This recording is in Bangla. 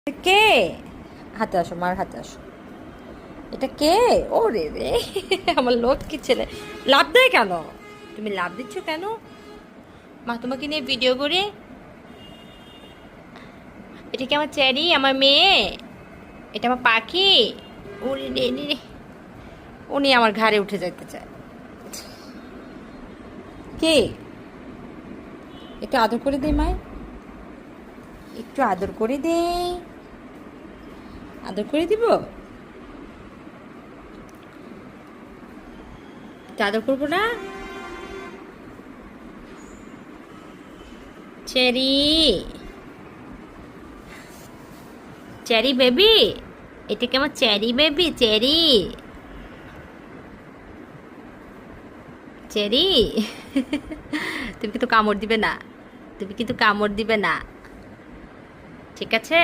কে? হাতে আসো, মার হাতে আসো। এটা কে? ও রে রে, আমার লক্ষ্মী ছেলে। লাভ দেয় কেন? তুমি লাভ দিচ্ছ কেন? মা তোমাকে নিয়ে ভিডিও করে। এটা কি আমার চেরি, আমার মেয়ে? এটা আমার পাখি। ওরে রে রে রে। উনি আমার ঘাড়ে উঠে যেতে চায়। কে? একটু আদর করে দে মায়, একটু আদর করে দে। আদর করে দিব? একটু আদর করবো না? Cherry, cherry baby. এটা কি আমার চেরি বেবি? Cherry, cherry. তুমি কিন্তু কামড় দিবে না, তুমি কিন্তু কামড় দিবে না, ঠিক আছে?